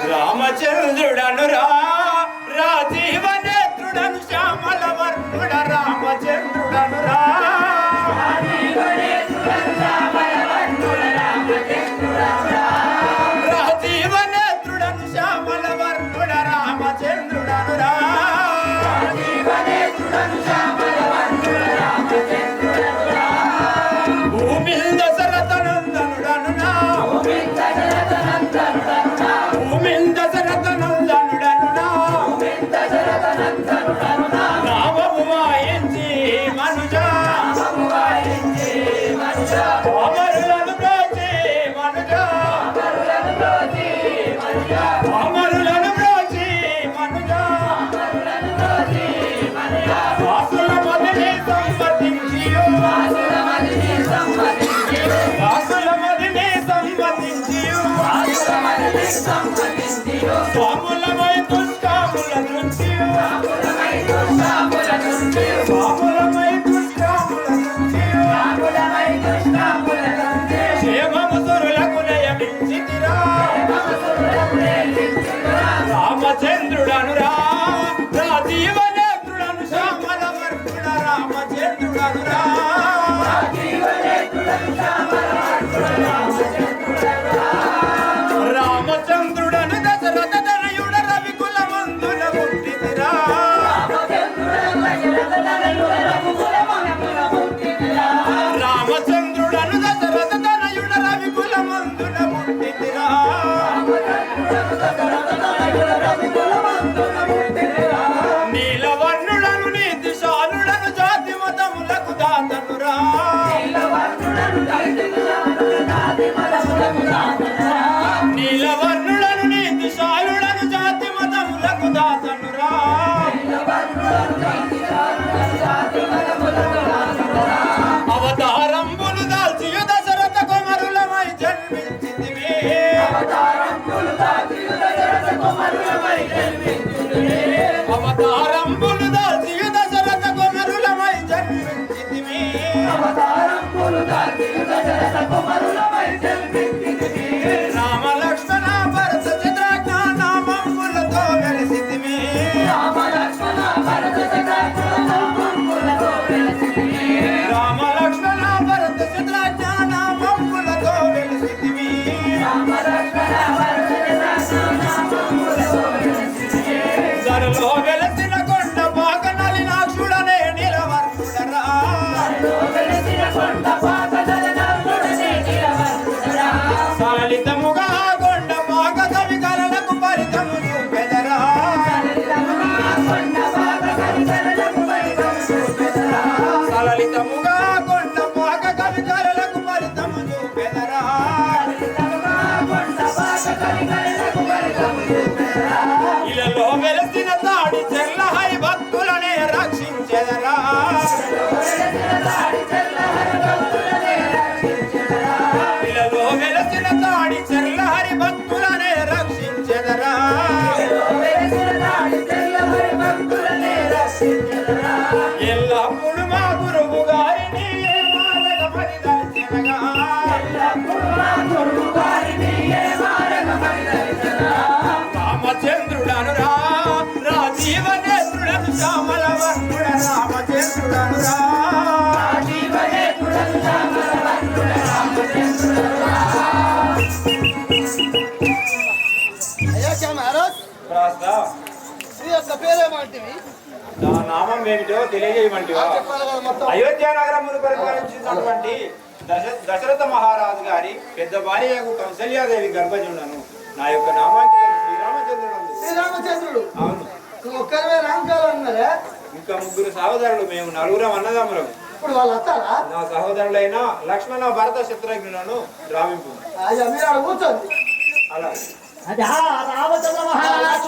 రామచంద్రుడను రాజీవనేత్రుడను శ్యామల వర్ణుడ రామచంద్రుడను రాజీవనేత్రుడను శ్యామల వర్ణుడ రామచంద్రుడను భూమి దశరథనందనుడను నామము వాయించి మనుజ అమరులను బ్రోచి మనుజ అమరులను బ్రోచి మనుజ వాసుల మదిని సంపదించియో వాసుల మదిని సంపదించియో స్వాములమై దుష్కాముల దృష్టియో స్వాములమై దుష్కాముల దృష్టియో క్షేమము సురులకు నయమించితిరా రామచంద్రుడను రాజీవనేత్రుడను శ్యామల వర్ణుడ రామచంద్రుడను రామచంద్రుడను దశరథ తనయుడ రవికుల మందున పుట్టితిరా రామచంద్రుడను దశరథ తనయుడ రవికుల మందున పుట్టితిరా నీలవర్ణుడను నీతిశాలుడను జాతి మతములకు దాతనురా నీలవర్ణుడను నీతిశాలుడను జాతి మతములకు దాతనురా అవతారంబులు దాల్చియు దశరథ కుమారులమై జన్మించితివి అవతారంబులు దాల్చియు దశరథ కుమారులమై జన్మించితివి రామ లక్ష్మణ భరత శత్రుఘ్న నామములతో వెలిసితివి రామ లక్ష్మణ భరత శత్రుఘ్న నామములతో వెలిసితివి సరలో వెలసిన కొండ పాక నలినాక్షుడనే నీలవర్ణుడరా సలితముగా కొండ పాక కవి కలలకు పరితము చూపెదరా సలితముగా కొండ పాక కవి కలలకు పరితము చూపెదరా ఇలలో వెలసిన తాడి చెల్ల హరి భక్తులనే రక్షించెదరా ఇలలో వెలసిన తాడి చెల్ల హరి భక్తులనే రక్షించెదరా ఎల్లప్పుడు మా గురువు గారిని రామచంద్రుడను రాజీవనేత్రుడను శ్యామల వర్ణుడ రామచంద్రుడను నా నామం ఏమిటో తెలియజేయమంటివా అయోధ్య నగరమును పరిపాలించినటువంటి దశరథ మహారాజు గారి పెద్ద భార్యకు కౌసల్యాదేవి గర్భజుండను నా యొక్క నామానికి శ్రీరామచంద్రుడు అవును ఇంకా ముగ్గురు సహోదరులు మేము నలుగురం అన్నదమ్ములం ఇప్పుడు వాళ్ళు వస్తారా నా సహోదరులైన లక్ష్మణ భరత శత్రుఘ్నులను రావింపు కూర్చోండి అలా రామచంద్ర మహారాజు